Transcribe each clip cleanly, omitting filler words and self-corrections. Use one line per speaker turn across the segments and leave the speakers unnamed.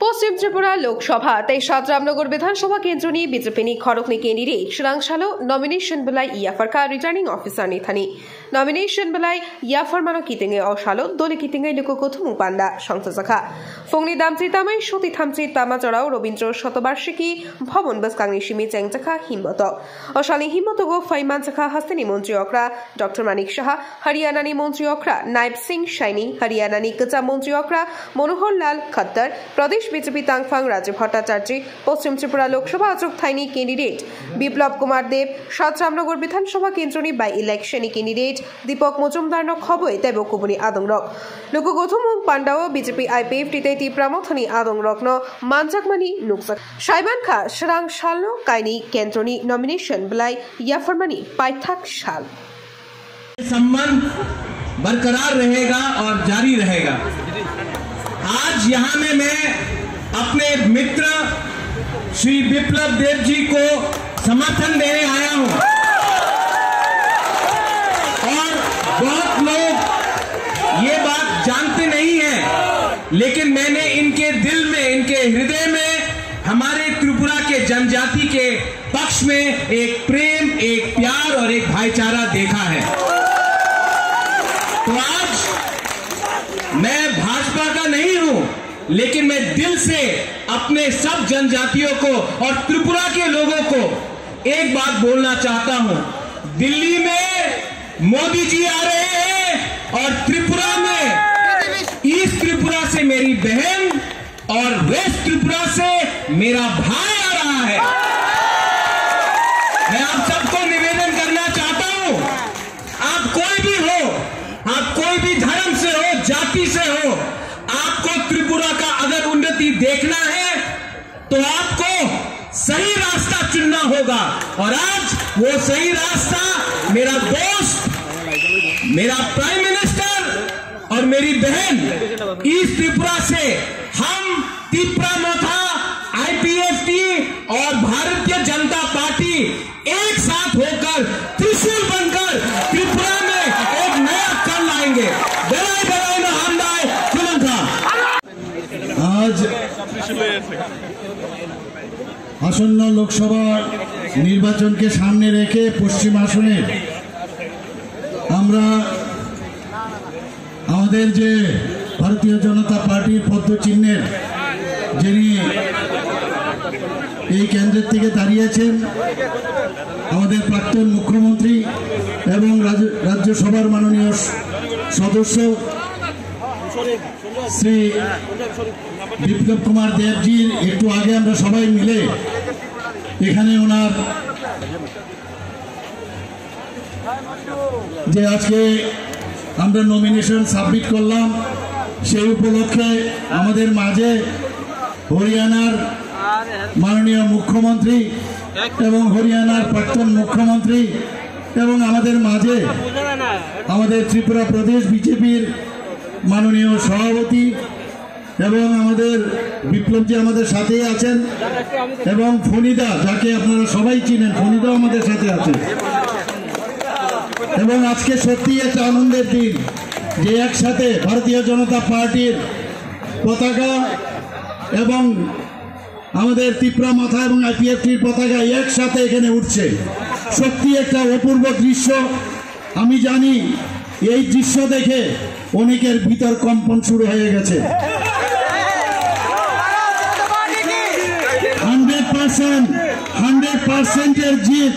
পশ্চিম ত্রিপুরা লোকসভা 23 রামনগর বিধানসভা केन्द्र ની બીજેપીની ખડકની કેન્ડિડેટ શ્રાંગશાલો નોમિનેશન બલાઈ યાફરકા રિટર્નિંગ ઓફિસર ની થની નોમિનેશન બલાઈ યાફર માનો કિતિંગે ઓશાલો દોલે કિતિંગે লুকোকথু মুপান্দা সংসদসখা ফংনি দামত্রিতামাই সতি থামত্রিত তামা চড়াও রবীন্দ্র শতবার্ষিকী ভবন বসকাংনি সিমি চেংচাখা হিম্মত অশালি হিম্মতগো ফাইমানচাখা হাস্তেনি মন্ত্রী অকরা ডক্টর মানিক সাহা হরিয়ানানি মন্ত্রী অকরা নাইব সিং শাইনি হরিয়ানানি কচা মন্ত্রী অকরা মনোহর লাল খত্তর প্রদেশ बीजेपी तांगफांग राज्य भट्टाचार्य पश्चिम त्रिपुरा लोकसभा अचक थाईनी कैंडिडेट बिप्लब कुमार देव 7 रामनगर विधानसभा केन्द्रनी बाई इलेक्शनी कैंडिडेट दीपक मजुमदार न खबय तेबो कुबुनी आदंगरक लुकुगथुम पांडाओ बीजेपी आईपीएफ टीते तीप्रामथनी आदंगरक न मानजाकमानी नुकसाक शाइबान खा श्रांग शालनो काइनी केन्द्रनी नॉमिनेशन बलाई याफरमानी पाइथाक शाल
संबंध बरकरार रहेगा और जारी रहेगा। आज यहाँ में मैं अपने मित्र श्री बिप्लब देव जी को समर्थन देने आया हूँ और बहुत लोग ये बात जानते नहीं हैं, लेकिन मैंने इनके दिल में, इनके हृदय में हमारे त्रिपुरा के जनजाति के पक्ष में एक प्रेम, एक प्यार और एक भाईचारा देखा है। तो आज मैं भाजपा का नहीं हूं, लेकिन मैं दिल से अपने सब जनजातियों को और त्रिपुरा के लोगों को एक बात बोलना चाहता हूं। दिल्ली में मोदी जी आ रहे हैं और त्रिपुरा में ईस्ट त्रिपुरा से मेरी बहन और वेस्ट त्रिपुरा से मेरा भाई आ रहा है। मैं आप सबको निवेदन करना चाहता हूं, आप कोई भी हो, आप कोई भी धर्म से हो, जाति से हो, आपको त्रिपुरा का अगर उन्नति देखना है तो आपको सही रास्ता चुनना होगा। और आज वो सही रास्ता मेरा दोस्त, मेरा प्राइम मिनिस्टर और मेरी बहन ईस्ट त्रिपुरा से हम तीप्रामथा, आईपीएफटी और भारतीय जनता पार्टी एक साथ होकर त्रिशूल बनकर त्रिपुरा में एक नया कल लाएंगे।
आज आसन्न लोकसभा निर्वाचन के सामने रेखे पश्चिम आसने आमादेर जे भारतीय जनता पार्टी पद्म चिन्हेर जिनि এই কেন্দ্র থেকে দাঁড়িয়েছেন আমাদের প্রাক্তন মুখ্যমন্ত্রী এবং রাজ্যসভার মাননীয় সদস্য শ্রী বিপ্লব কুমার দেবজির একটু আগে আমরা সবাই মিলে এখানে ওনার যে আজকে আমরা নমিনেশন সাবমিট করলাম সেই উপলক্ষে আমাদের মাঝে হরিয়ানার মাননীয় মুখ্যমন্ত্রী এবং হরিয়ানার প্রাক্তন মুখ্যমন্ত্রী এবং আমাদের মাঝে আমাদের ত্রিপুরা প্রদেশ বিজেপির মাননীয় সভাপতি এবং আমাদের বিপ্লবজি আমাদের সাথেই আছেন এবং ফণিদা যাকে আপনারা সবাই চিনেন, ফণিদাও আমাদের সাথে আছে। এবং আজকে সত্যি একটা আনন্দের দিন যে একসাথে ভারতীয় জনতা পার্টির পতাকা এবং আমাদের তিপ্রামাথা এবং আইপিএফটির পতাকা একসাথে এখানে উঠছে। সত্যি একটা অপূর্ব দৃশ্য। আমি জানি এই দৃশ্য দেখে অনেকের ভিতর কম্পন শুরু হয়ে গেছে। 100% এর জিত।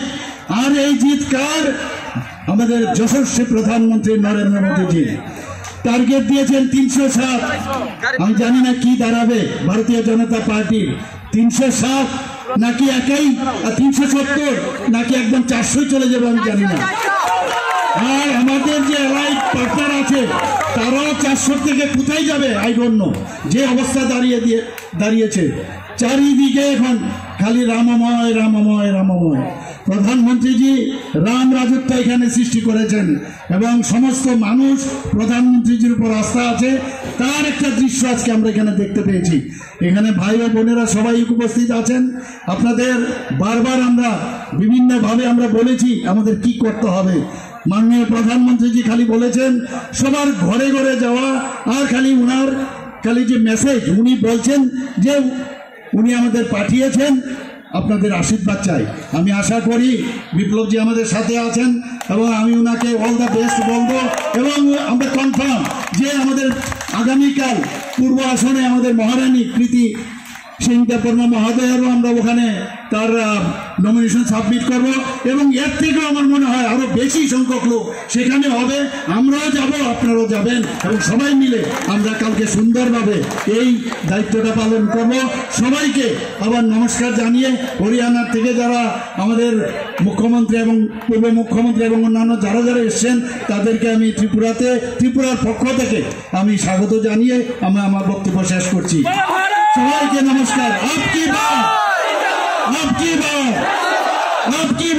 আর এই জিত কার? আমাদের যশস্বী প্রধানমন্ত্রী নরেন্দ্র মোদীজি। টার্গেট দিয়েছেন 307। আমি জানি না কি দাঁড়াবে ভারতীয় জনতা পার্টির, 307 নাকি একাই 370 নাকি একদম 400 চলে যাবে আমি জানি না। আর আমাদের যে এলাইট পার্টনার আছে তারাও 400 থেকে কোথায় যাবে আই ডোন্ট নো। যে অবস্থা দাঁড়িয়েছে চারিদিকে এখন খালি রামময় রামময় রামময়। প্রধানমন্ত্রীজি রাম রাজত্ব এখানে সৃষ্টি করেছেন এবং সমস্ত মানুষ প্রধানমন্ত্রীজির উপর আস্থা আছে। তার একটা দৃশ্য আজকে আমরা এখানে দেখতে পেয়েছি। এখানে ভাই ও বোনেরা সবাই উপস্থিত আছেন। আপনাদের বারবার আমরা বিভিন্নভাবে আমরা বলেছি আমাদের কি করতে হবে। মাননীয় প্রধানমন্ত্রীজি খালি বলেছেন সবার ঘরে ঘরে যাওয়া আর খালি উনার খালি যে মেসেজ উনি বলছেন যে উনি আমাদের পাঠিয়েছেন, আপনাদের আশীর্বাদ চাই। আমি আশা করি বিপ্লবজি আমাদের সাথে আছেন এবং আমি ওনাকে অল দ্য বেস্ট বলবো এবং আমরা কনফার্ম যে আমাদের আগামীকাল পূর্ব আসনে আমাদের মহারানী কৃতি সিংহপর্মা মহোদয়েরও আমরা ওখানে তার নমিনেশন সাবমিট করব এবং এর থেকেও আমার মনে হয় আরো বেশি সংখ্যক লোক সেখানে হবে। আমরাও যাব, আপনারাও যাবেন এবং সবাই মিলে আমরা কালকে সুন্দরভাবে এই দায়িত্বটা পালন করব। সবাইকে আবার নমস্কার জানিয়ে হরিয়ানার থেকে যারা আমাদের মুখ্যমন্ত্রী এবং পূর্ব মুখ্যমন্ত্রী এবং অন্যান্য যারা যারা এসছেন তাদেরকে আমি ত্রিপুরার পক্ষ থেকে আমি স্বাগত জানিয়ে আমি আমার বক্তব্য শেষ করছি। সবাইকে নমস্কার। আপকি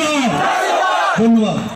বার ধন্যবাদ।